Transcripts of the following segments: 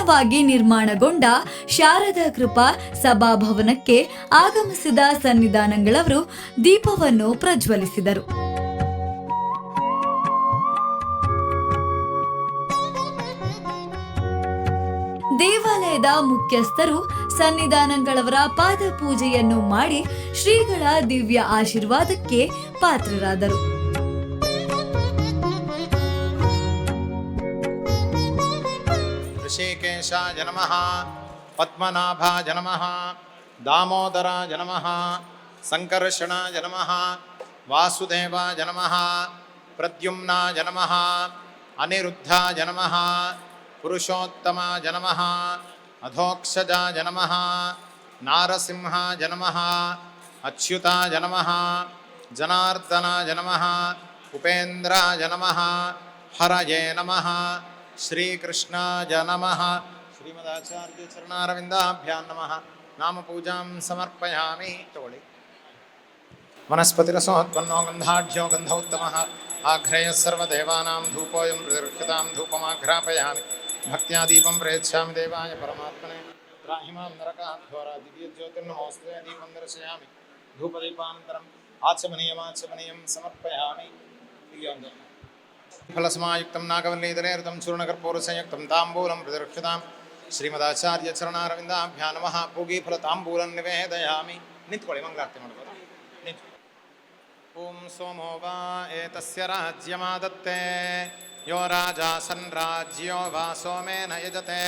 ನೂತನವಾಗಿ ನಿರ್ಮಾಣಗೊಂಡ ಶಾರದಾ ಕೃಪಾ ಸಭಾಭವನಕ್ಕೆ ಆಗಮಿಸಿದ ಸನ್ನಿಧಾನಗಳವರು ದೀಪವನ್ನು ಪ್ರಜ್ವಲಿಸಿದರು. ದೇವಾಲಯದ ಮುಖ್ಯಸ್ಥರು ಸನ್ನಿಧಾನಗಳವರ ಪಾದ ಪೂಜೆಯನ್ನು ಮಾಡಿ ಶ್ರೀಗಳ ದಿವ್ಯ ಆಶೀರ್ವಾದಕ್ಕೆ ಪಾತ್ರರಾದರು. ಋಷಿಕೇಶಾಯ ನಮಃ, ಪದ್ಮನಾಭಾಯ ನಮಃ, ದಾಮೋದರಾಯ ನಮಃ, ಸಂಕರ್ಷಣಾಯ ನಮಃ, ವಾಸುದೇವಾಯ ನಮಃ, ಪ್ರದ್ಯುಮ್ನಾಯ ನಮಃ, ಅನಿರುದ್ಧಾಯ ನಮಃ, ಪುರುಷೋತ್ತಮಾಯ ನಮಃ, ಅಧೋಕ್ಷಜಾಯ ನಮಃ, ನಾರಸಿಂಹಾಯ ನಮಃ, ಅಚ್ಯುತಾಯ ನಮಃ, ಜನಾರ್ದನಾಯ ನಮಃ, ಉಪೇಂದ್ರಾಯ ನಮಃ, ಹರಯೇ ನಮಃ, ಶ್ರೀಕೃಷ್ಣಾಯ ನಮಃ. ಶ್ರೀಮದಾಚಾರ್ಯ ಚರಣಾರವಿಂದಾಭ್ಯಾಂ ನಮಃ. ನಾಮ ಪೂಜಾಂ ಸಮರ್ಪಯಾಮಿ. ತಗೊಳ್ಳಿ. ವನಸ್ಪತಿರಸೋತ್ಪನ್ನೋ ಗಂಧಾಢ್ಯೋ ಗಂಧೋತ್ತಮಃ ಆಘ್ರೇಯ ಸರ್ವದೇವಾನಾಂ ಧೂಪೋಯಂ ಪ್ರತಿಗೃಹ್ಯತಾಂ ಧೂಪಮಾಘ್ರಾಪಯಾಮಿ. ಭಕ್ತ್ಯಾ ದೀಪಂ ಪ್ರಯಚ್ಛಾಮಿ ದೇವಾಯ ಪರಮಾತ್ಮನೆ. ತ್ರಾಹಿಮಾಂ ನರಕಾದ್ಘೋರ ದಿವ್ಯಜ್ಯೋತಿರ್ನಮೋಸ್ತುತೇ. ದೀಪಂ ದರ್ಶಯಾಮಿ. ಧೂಪದೀಪಾನಂತರಂ ಆಚಮನೀಯಂ ಸಮರ್ಪಯಾಮಿ. ಹೀಗೆ ಫಲಸಮಾಯುಕ್ತಂ ನಾಗವಲ್ಲೀಧರೇರ್ಧಂ ಚೂರ್ಣಕರ್ಪೂರಸಂಯುಕ್ತಂ ತಾಂಬೂಲಂ ಪ್ರತಿಗೃಹ್ಯತಾಂ. ಶ್ರೀಮದಾಚಾರ್ಯ ಚರಣಾರವಿಂದಾಭ್ಯಾಂ ನಮಃ. ಪೂಗೀಫಲ ತಾಂಬೂಲಂ ನಿವೇದಯಾಮಿ. ನಿಂತ್ಕೊಳ್ಳಿ, ಮಂಗಳಾರತಿ ಮಾಡ್ಬೋದು. ಓಂ ಸೋಮೋ ವಾ ಏತಸ್ಯ ರಾಜ್ಯಮಾದತ್ತೇ ಯೋ ರಾಜಾ ಸನ್ರಾಜ್ಯೋ ವಾ ಸೋಮೇನ ಯಜತೆ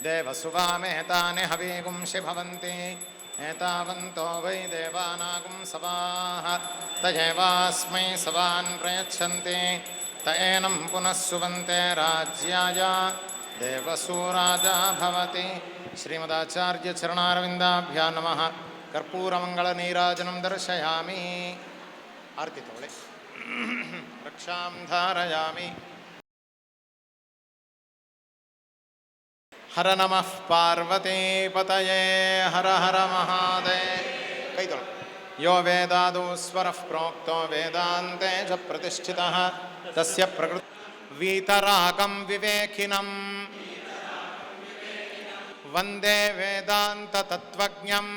ದೇವಸುವಾಮೇತಾನಿ ಹವೀಗುಂಷಿ ಭವಂತಿ ಏತಾವಂತೋ ವೈ ದೇವಾನಾಗುಂ ಸವಾಃ ತಯೇವಾಸ್ಮೈ ಸವಾನ್ ಪ್ರಯಚ್ಛಂತಿ ತ ಏನಂ ಪುನಃ ಸುವಂತೆ ರಾಜ್ಯಾಯ ದೇವಸೂರಾಜ ಭವತಿ. ಶ್ರೀಮದಾಚಾರ್ಯ ಚರಣಾರವಿಂದಾಭ್ಯಾಂ ನಮಃ. ಕರ್ಪೂರಮಂಗಳ ನೀರಾಜನಂ ದರ್ಶಯಾಮಿ. ಆರತಿ ತಗೊಳ್ಳಿ. ರಕ್ಷಾಂ ಧಾರಯಾಮಿ. ಹರ ನಮಃ ಪಾರ್ವತೀ ಪತಯೇ ಹರ ಹರ ಮಹಾದೇವ. ಕೈ ತೊಗೊಳ್ಳಿ. ಯೋ ವೇದಾದೋ ಸ್ವರಃ ಪ್ರೋಕ್ತೋ ವೇದಾಂತೆ ಚ ಪ್ರತಿಷ್ಠಿತಃ ತಸ್ಯ ಪ್ರಕೃತಿ ವೀತರಾಗಂ ವಿವೇಕಿನಂ ವಂದೇ ವೇದಾಂತ ತತ್ವಜ್ಞಂ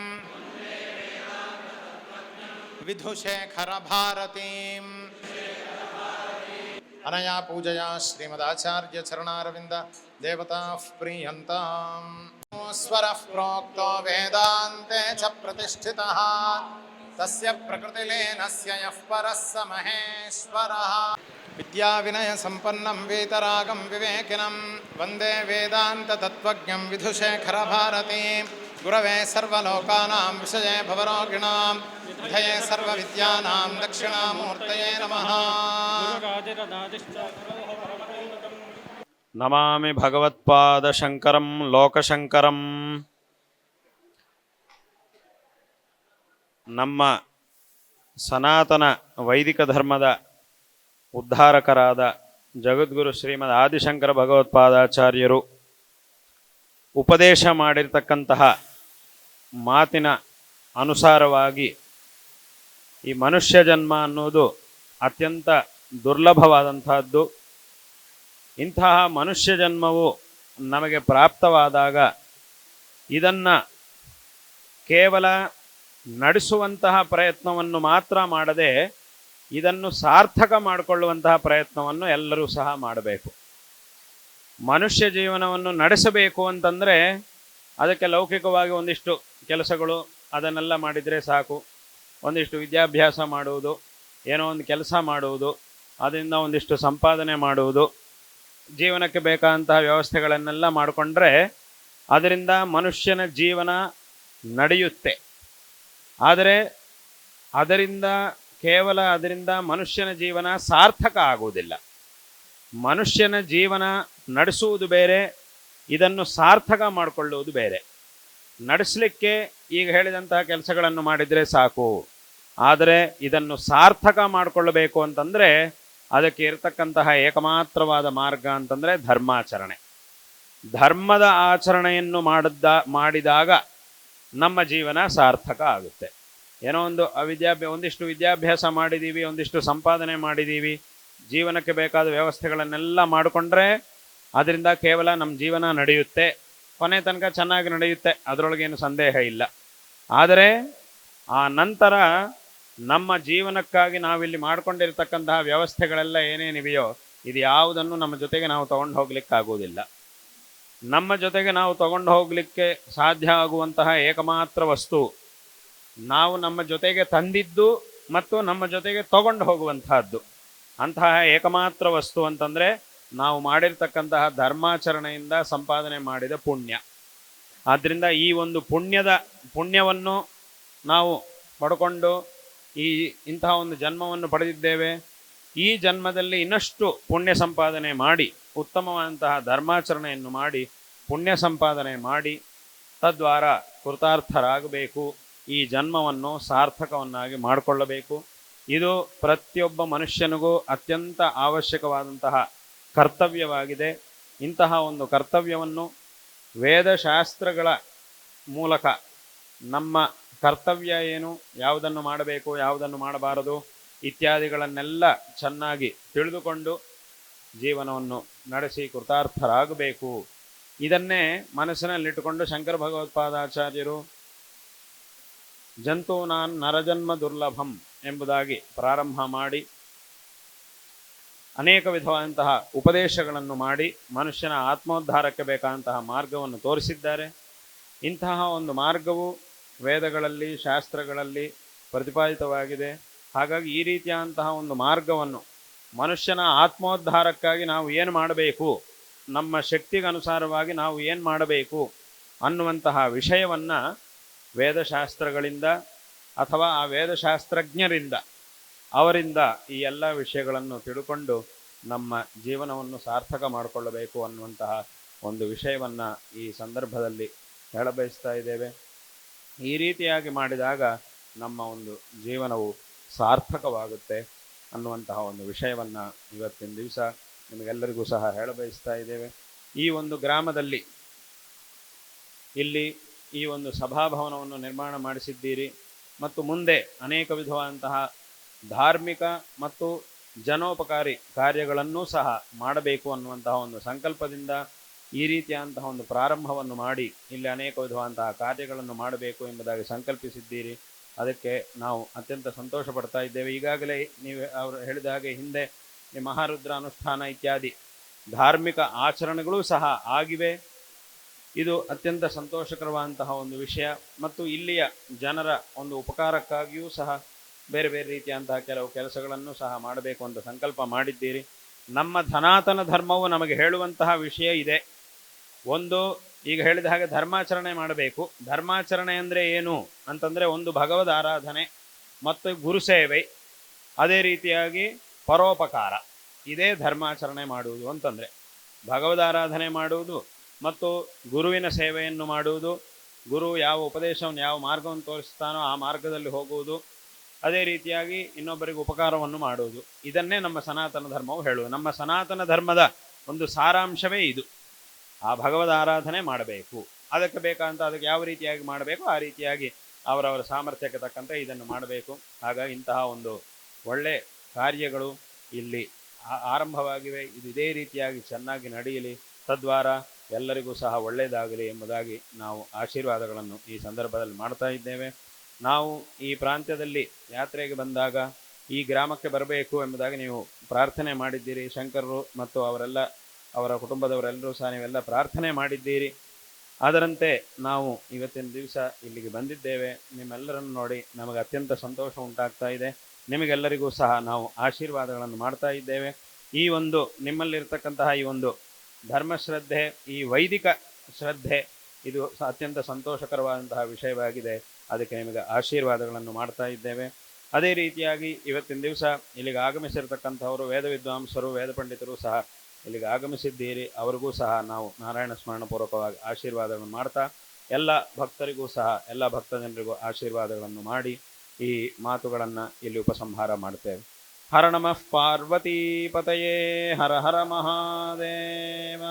ವಿಧುಶೇಖರ ಭಾರತೀಂ. ಅನಯಾ ಪೂಜಯಾ ಶ್ರೀಮದಾಚಾರ್ಯ ಚರಣಾರವಿಂದ ದೇವತಾ ಪ್ರೀಯಂತಾಂ. ಸ್ವರಃ ಪ್ರೋಕ್ತೋ ವೇದಾಂತೆ ಚ ಪ್ರತಿಷ್ಠಿತಃ ತಸ್ಯ ಪ್ರಕೃತಿಲೇನಸ್ಯ ಯಃ ಪರಃ ಸ ಮಹೇಶ್ವರಃ. ವಿದ್ಯಾ ವಿನಯ ಸಂಪನ್ನಂ ವೇತರಾಗಂ ವಿವೇಕಿನಂ ವಂದೇ ವೇದಾಂತ ತತ್ವಜ್ಞಂ ವಿಧುಶೇಖರ ಭಾರತೀಂ. ಗುರವೇ ಸರ್ವಲೋಕಾನಾಂ ವಿಷಯೇ ಭವರೋಗಿಣಾಂ ಧಯೇ ಸರ್ವವಿದ್ಯಾನಾಂ ದಕ್ಷಿಣಾಮೂರ್ತಯೇ ನಮಃ. ನಮಾಮಿ ಭಗವತ್ಪಾದಶಂಕರಂ ಲೋಕಶಂಕರಂ. ನಮ್ಮ ಸನಾತನ ವೈದಿಕ ಧರ್ಮದ ಉದ್ಧಾರಕರಾದ ಜಗದ್ಗುರು ಶ್ರೀಮದ್ ಆದಿಶಂಕರ ಭಗವತ್ಪಾದಾಚಾರ್ಯರು ಉಪದೇಶ ಮಾಡಿರ್ತಕ್ಕಂತಹ ಮಾತಿನ ಅನುಸಾರವಾಗಿ ಈ ಮನುಷ್ಯ ಜನ್ಮ ಅನ್ನೋದು ಅತ್ಯಂತ ದುರ್ಲಭವಾದಂತಹದ್ದು. ಇಂತಹ ಮನುಷ್ಯ ಜನ್ಮವು ನಮಗೆ ಪ್ರಾಪ್ತವಾದಾಗ ಇದನ್ನು ಕೇವಲ ನಡೆಸುವಂತಹ ಪ್ರಯತ್ನವನ್ನು ಮಾತ್ರ ಮಾಡದೆ ಇದನ್ನು ಸಾರ್ಥಕ ಮಾಡಿಕೊಳ್ಳುವಂತಹ ಪ್ರಯತ್ನವನ್ನು ಎಲ್ಲರೂ ಸಹ ಮಾಡಬೇಕು. ಮನುಷ್ಯ ಜೀವನವನ್ನು ನಡೆಸಬೇಕು ಅಂತಂದರೆ ಅದಕ್ಕೆ ಲೌಕಿಕವಾಗಿ ಒಂದಿಷ್ಟು ಕೆಲಸಗಳು ಅದನ್ನೆಲ್ಲ ಮಾಡಿದರೆ ಸಾಕು. ಒಂದಿಷ್ಟು ವಿದ್ಯಾಭ್ಯಾಸ ಮಾಡುವುದು, ಏನೋ ಒಂದು ಕೆಲಸ ಮಾಡುವುದು, ಅದರಿಂದ ಒಂದಿಷ್ಟು ಸಂಪಾದನೆ ಮಾಡುವುದು, ಜೀವನಕ್ಕೆ ಬೇಕಾದಂತಹ ವ್ಯವಸ್ಥೆಗಳನ್ನೆಲ್ಲ ಮಾಡಿಕೊಂಡ್ರೆ ಅದರಿಂದ ಮನುಷ್ಯನ ಜೀವನ ನಡೆಯುತ್ತೆ. ಆದರೆ ಅದರಿಂದ ಮನುಷ್ಯನ ಜೀವನ ಸಾರ್ಥಕ ಆಗುವುದಿಲ್ಲ. ಮನುಷ್ಯನ ಜೀವನ ನಡೆಸುವುದು ಬೇರೆ, ಇದನ್ನು ಸಾರ್ಥಕ ಮಾಡಿಕೊಳ್ಳುವುದು ಬೇರೆ. ನಡೆಸಲಿಕ್ಕೆ ಈಗ ಹೇಳಿದಂತಹ ಕೆಲಸಗಳನ್ನು ಮಾಡಿದರೆ ಸಾಕು, ಆದರೆ ಇದನ್ನು ಸಾರ್ಥಕ ಮಾಡಿಕೊಳ್ಳಬೇಕು ಅಂತಂದರೆ ಅದಕ್ಕೆ ಇರತಕ್ಕಂತಹ ಏಕಮಾತ್ರವಾದ ಮಾರ್ಗ ಅಂತಂದರೆ ಧರ್ಮಾಚರಣೆ. ಧರ್ಮದ ಆಚರಣೆಯನ್ನು ಮಾಡಿದಾಗ ನಮ್ಮ ಜೀವನ ಸಾರ್ಥಕ ಆಗುತ್ತೆ. ಏನೋ ಒಂದಿಷ್ಟು ವಿದ್ಯಾಭ್ಯಾಸ ಮಾಡಿದ್ದೀವಿ, ಒಂದಿಷ್ಟು ಸಂಪಾದನೆ ಮಾಡಿದ್ದೀವಿ, ಜೀವನಕ್ಕೆ ಬೇಕಾದ ವ್ಯವಸ್ಥೆಗಳನ್ನೆಲ್ಲ ಮಾಡಿಕೊಂಡ್ರೆ ಅದರಿಂದ ಕೇವಲ ನಮ್ಮ ಜೀವನ ನಡೆಯುತ್ತೆ ಕೊನೆ ತನಕ ಚೆನ್ನಾಗಿ ನಡೆಯುತ್ತೆ, ಅದರೊಳಗೇನು ಸಂದೇಹ ಇಲ್ಲ. ಆದರೆ ಆ ನಂತರ ನಮ್ಮ ಜೀವನಕ್ಕಾಗಿ ನಾವಿಲ್ಲಿ ಮಾಡಿಕೊಂಡಿರ್ತಕ್ಕಂತಹ ವ್ಯವಸ್ಥೆಗಳೆಲ್ಲ ಏನೇನಿವೆಯೋ ಇದು ಯಾವುದನ್ನು ನಮ್ಮ ಜೊತೆಗೆ ನಾವು ತಗೊಂಡು ಹೋಗ್ಲಿಕ್ಕಾಗುವುದಿಲ್ಲ. ನಮ್ಮ ಜೊತೆಗೆ ನಾವು ತಗೊಂಡು ಹೋಗಲಿಕ್ಕೆ ಸಾಧ್ಯ ಆಗುವಂತಹ ಏಕಮಾತ್ರ ವಸ್ತು ನಾವು ನಮ್ಮ ಜೊತೆಗೆ ತಂದಿದ್ದು ಮತ್ತು ನಮ್ಮ ಜೊತೆಗೆ ತಗೊಂಡು ಹೋಗುವಂತಹದ್ದು. ಅಂತಹ ಏಕಮಾತ್ರ ವಸ್ತು ಅಂತಂದರೆ ನಾವು ಮಾಡಿರ್ತಕ್ಕಂತಹ ಧರ್ಮಾಚರಣೆಯಿಂದ ಸಂಪಾದನೆ ಮಾಡಿದ ಪುಣ್ಯ. ಆದ್ದರಿಂದ ಈ ಒಂದು ಪುಣ್ಯವನ್ನು ನಾವು ಪಡ್ಕೊಂಡು ಇಂತಹ ಒಂದು ಜನ್ಮವನ್ನು ಪಡೆದಿದ್ದೇವೆ. ಈ ಜನ್ಮದಲ್ಲಿ ಇನ್ನಷ್ಟು ಪುಣ್ಯ ಸಂಪಾದನೆ ಮಾಡಿ ಉತ್ತಮವಾದಂತಹ ಧರ್ಮಾಚರಣೆಯನ್ನು ಮಾಡಿ ಪುಣ್ಯ ಸಂಪಾದನೆ ಮಾಡಿ ತದ್ವಾರ ಕೃತಾರ್ಥರಾಗಬೇಕು. ಈ ಜನ್ಮವನ್ನು ಸಾರ್ಥಕವನ್ನಾಗಿ ಮಾಡಿಕೊಳ್ಳಬೇಕು. ಇದು ಪ್ರತಿಯೊಬ್ಬ ಮನುಷ್ಯನಿಗೂ ಅತ್ಯಂತ ಅವಶ್ಯಕವಾದಂತಹ ಕರ್ತವ್ಯವಾಗಿದೆ. ಇಂತಹ ಒಂದು ಕರ್ತವ್ಯವನ್ನು ವೇದಶಾಸ್ತ್ರಗಳ ಮೂಲಕ ನಮ್ಮ ಕರ್ತವ್ಯ ಏನು, ಯಾವುದನ್ನು ಮಾಡಬೇಕು, ಯಾವುದನ್ನು ಮಾಡಬಾರದು ಇತ್ಯಾದಿಗಳನ್ನೆಲ್ಲ ಚೆನ್ನಾಗಿ ತಿಳಿದುಕೊಂಡು ಜೀವನವನ್ನು ನಡೆಸಿ ಕೃತಾರ್ಥರಾಗಬೇಕು. ಇದನ್ನೇ ಮನಸ್ಸಿನಲ್ಲಿಟ್ಟುಕೊಂಡು ಶಂಕರ ಭಗವತ್ಪಾದಾಚಾರ್ಯರು ಜಂತೂನಾನ್ ನರಜನ್ಮ ದುರ್ಲಭಂ ಎಂಬುದಾಗಿ ಪ್ರಾರಂಭ ಮಾಡಿ ಅನೇಕ ವಿಧವಾದಂತಹ ಉಪದೇಶಗಳನ್ನು ಮಾಡಿ ಮನುಷ್ಯನ ಆತ್ಮೋದ್ಧಾರಕ್ಕೆ ಬೇಕಾದಂತಹ ಮಾರ್ಗವನ್ನು ತೋರಿಸಿದ್ದಾರೆ. ಇಂತಹ ಒಂದು ಮಾರ್ಗವು ವೇದಗಳಲ್ಲಿ ಶಾಸ್ತ್ರಗಳಲ್ಲಿ ಪ್ರತಿಪಾದಿತವಾಗಿದೆ. ಹಾಗಾಗಿ ಈ ರೀತಿಯಾದಂತಹ ಒಂದು ಮಾರ್ಗವನ್ನು ಮನುಷ್ಯನ ಆತ್ಮೋದ್ಧಾರಕ್ಕಾಗಿ ನಾವು ಏನು ಮಾಡಬೇಕು, ನಮ್ಮ ಶಕ್ತಿಗನುಸಾರವಾಗಿ ನಾವು ಏನು ಮಾಡಬೇಕು ಅನ್ನುವಂತಹ ವಿಷಯವನ್ನು ವೇದಶಾಸ್ತ್ರಗಳಿಂದ ಅಥವಾ ಆ ವೇದಶಾಸ್ತ್ರಜ್ಞರಿಂದ ಅವರಿಂದ ಈ ಎಲ್ಲ ವಿಷಯಗಳನ್ನು ತಿಳ್ಕೊಂಡು ನಮ್ಮ ಜೀವನವನ್ನು ಸಾರ್ಥಕ ಮಾಡಿಕೊಳ್ಳಬೇಕು ಅನ್ನುವಂತಹ ಒಂದು ವಿಷಯವನ್ನು ಈ ಸಂದರ್ಭದಲ್ಲಿ ಹೇಳಬಯಸ್ತಾ ಇದ್ದೇವೆ. ಈ ರೀತಿಯಾಗಿ ಮಾಡಿದಾಗ ನಮ್ಮ ಒಂದು ಜೀವನವು ಸಾರ್ಥಕವಾಗುತ್ತೆ ಅನ್ನುವಂತಹ ಒಂದು ವಿಷಯವನ್ನು ಇವತ್ತಿನ ದಿವಸ ನಿಮಗೆಲ್ಲರಿಗೂ ಸಹ ಹೇಳಬಯಸ್ತಾ ಇದ್ದೇವೆ. ಈ ಒಂದು ಗ್ರಾಮದಲ್ಲಿ ಇಲ್ಲಿ ಈ ಒಂದು ಸಭಾಭವನವನ್ನು ನಿರ್ಮಾಣ ಮಾಡಿಸಿದ್ದೀರಿ ಮತ್ತು ಮುಂದೆ ಅನೇಕ ವಿಧವಾದಂತಹ ಧಾರ್ಮಿಕ ಮತ್ತು ಜನೋಪಕಾರಿ ಕಾರ್ಯಗಳನ್ನೂ ಸಹ ಮಾಡಬೇಕು ಅನ್ನುವಂತಹ ಒಂದು ಸಂಕಲ್ಪದಿಂದ ಈ ರೀತಿಯಾದಂತಹ ಒಂದು ಪ್ರಾರಂಭವನ್ನು ಮಾಡಿ ಇಲ್ಲಿ ಅನೇಕ ವಿಧವಾದಂತಹ ಕಾರ್ಯಗಳನ್ನು ಮಾಡಬೇಕು ಎಂಬುದಾಗಿ ಸಂಕಲ್ಪಿಸಿದ್ದೀರಿ. ಅದಕ್ಕೆ ನಾವು ಅತ್ಯಂತ ಸಂತೋಷ ಪಡ್ತಾ ಇದ್ದೇವೆ. ಈಗಾಗಲೇ ನೀವು ಅವರು ಹೇಳಿದ ಹಾಗೆ ಹಿಂದೆ ಈ ಮಹಾರುದ್ರ ಅನುಷ್ಠಾನ ಇತ್ಯಾದಿ ಧಾರ್ಮಿಕ ಆಚರಣೆಗಳೂ ಸಹ ಆಗಿವೆ. ಇದು ಅತ್ಯಂತ ಸಂತೋಷಕರವಾದಂತಹ ಒಂದು ವಿಷಯ ಮತ್ತು ಇಲ್ಲಿಯ ಜನರ ಒಂದು ಉಪಕಾರಕ್ಕಾಗಿಯೂ ಸಹ ಬೇರೆ ಬೇರೆ ರೀತಿಯಂತಹ ಕೆಲವು ಕೆಲಸಗಳನ್ನು ಸಹ ಮಾಡಬೇಕು ಅಂತ ಸಂಕಲ್ಪ ಮಾಡಿದ್ದೀರಿ. ನಮ್ಮ ಸನಾತನ ಧರ್ಮವು ನಮಗೆ ಹೇಳುವಂತಹ ವಿಷಯ ಇದೆ. ಒಂದು, ಈಗ ಹೇಳಿದ ಹಾಗೆ ಧರ್ಮಾಚರಣೆ ಮಾಡಬೇಕು. ಧರ್ಮಾಚರಣೆ ಅಂದರೆ ಏನು ಅಂತಂದರೆ ಒಂದು ಭಗವದ್ ಆರಾಧನೆ ಮತ್ತು ಗುರುಸೇವೆ, ಅದೇ ರೀತಿಯಾಗಿ ಪರೋಪಕಾರ, ಇದೇ ಧರ್ಮಾಚರಣೆ ಮಾಡುವುದು ಅಂತಂದರೆ. ಭಗವದ್ ಆರಾಧನೆ ಮಾಡುವುದು ಮತ್ತು ಗುರುವಿನ ಸೇವೆಯನ್ನು ಮಾಡುವುದು, ಗುರು ಯಾವ ಉಪದೇಶವನ್ನು ಯಾವ ಮಾರ್ಗವನ್ನು ತೋರಿಸ್ತಾನೋ ಆ ಮಾರ್ಗದಲ್ಲಿ ಹೋಗುವುದು, ಅದೇ ರೀತಿಯಾಗಿ ಇನ್ನೊಬ್ಬರಿಗೆ ಉಪಕಾರವನ್ನು ಮಾಡುವುದು. ಇದನ್ನೇ ನಮ್ಮ ಸನಾತನ ಧರ್ಮವು ಹೇಳುವುದು. ನಮ್ಮ ಸನಾತನ ಧರ್ಮದ ಒಂದು ಸಾರಾಂಶವೇ ಇದು. ಆ ಭಗವದ್ ಆರಾಧನೆ ಮಾಡಬೇಕು. ಅದಕ್ಕೆ ಅದಕ್ಕೆ ಯಾವ ರೀತಿಯಾಗಿ ಮಾಡಬೇಕು ಆ ರೀತಿಯಾಗಿ ಅವರವರ ಸಾಮರ್ಥ್ಯಕ್ಕೆ ತಕ್ಕಂತೆ ಇದನ್ನು ಮಾಡಬೇಕು. ಹಾಗಾಗಿ ಇಂತಹ ಒಂದು ಒಳ್ಳೆ ಕಾರ್ಯಗಳು ಇಲ್ಲಿ ಆರಂಭವಾಗಿವೆ. ಇದು ಇದೇ ರೀತಿಯಾಗಿ ಚೆನ್ನಾಗಿ ನಡೆಯಲಿ, ತದ್ವಾರ ಎಲ್ಲರಿಗೂ ಸಹ ಒಳ್ಳೆಯದಾಗಲಿ ಎಂಬುದಾಗಿ ನಾವು ಆಶೀರ್ವಾದಗಳನ್ನು ಈ ಸಂದರ್ಭದಲ್ಲಿ ಮಾಡ್ತಾ ಇದ್ದೇವೆ. ನಾವು ಈ ಪ್ರಾಂತ್ಯದಲ್ಲಿ ಯಾತ್ರೆಗೆ ಬಂದಾಗ ಈ ಗ್ರಾಮಕ್ಕೆ ಬರಬೇಕು ಎಂಬುದಾಗಿ ನೀವು ಪ್ರಾರ್ಥನೆ ಮಾಡಿದ್ದೀರಿ. ಶಂಕರರು ಮತ್ತು ಅವರ ಕುಟುಂಬದವರೆಲ್ಲರೂ ಸಹ ನೀವೆಲ್ಲ ಪ್ರಾರ್ಥನೆ ಮಾಡಿದ್ದೀರಿ. ಅದರಂತೆ ನಾವು ಇವತ್ತಿನ ದಿವಸ ಇಲ್ಲಿಗೆ ಬಂದಿದ್ದೇವೆ. ನಿಮ್ಮೆಲ್ಲರನ್ನು ನೋಡಿ ನಮಗೆ ಅತ್ಯಂತ ಸಂತೋಷ ಉಂಟಾಗ್ತಾ ಇದೆ. ನಿಮಗೆಲ್ಲರಿಗೂ ಸಹ ನಾವು ಆಶೀರ್ವಾದಗಳನ್ನು ಮಾಡ್ತಾ ಇದ್ದೇವೆ. ಈ ಒಂದು ನಿಮ್ಮಲ್ಲಿರ್ತಕ್ಕಂತಹ ಈ ಒಂದು ಧರ್ಮಶ್ರದ್ಧೆ, ಈ ವೈದಿಕ ಶ್ರದ್ಧೆ, ಇದು ಅತ್ಯಂತ ಸಂತೋಷಕರವಾದಂತಹ ವಿಷಯವಾಗಿದೆ. ಅದಕ್ಕೆ ನಿಮಗೆ ಆಶೀರ್ವಾದಗಳನ್ನು ಮಾಡ್ತಾ ಇದ್ದೇವೆ. ಅದೇ ರೀತಿಯಾಗಿ ಇವತ್ತಿನ ದಿವಸ ಇಲ್ಲಿಗೆ ಆಗಮಿಸಿರ್ತಕ್ಕಂಥವರು ವೇದ ವಿದ್ವಾಂಸರು, ವೇದ ಪಂಡಿತರು ಸಹ ಇಲ್ಲಿಗೆ ಆಗಮಿಸಿದ್ದೀರಿ. ಅವರಿಗೂ ಸಹ ನಾವು ನಾರಾಯಣ ಸ್ಮರಣಪೂರ್ವಕವಾಗಿ ಆಶೀರ್ವಾದಗಳನ್ನು ಮಾಡ್ತಾ ಎಲ್ಲ ಭಕ್ತರಿಗೂ ಸಹ ಎಲ್ಲ ಭಕ್ತ ಜನರಿಗೂ ಆಶೀರ್ವಾದಗಳನ್ನು ಮಾಡಿ ಈ ಮಾತುಗಳನ್ನು ಇಲ್ಲಿ ಉಪಸಂಹಾರ ಮಾಡ್ತೇವೆ. ಹರ ನಮಃ ಪಾರ್ವತೀಪತಯೇ ಹರ ಹರ ಮಹಾದೇವ.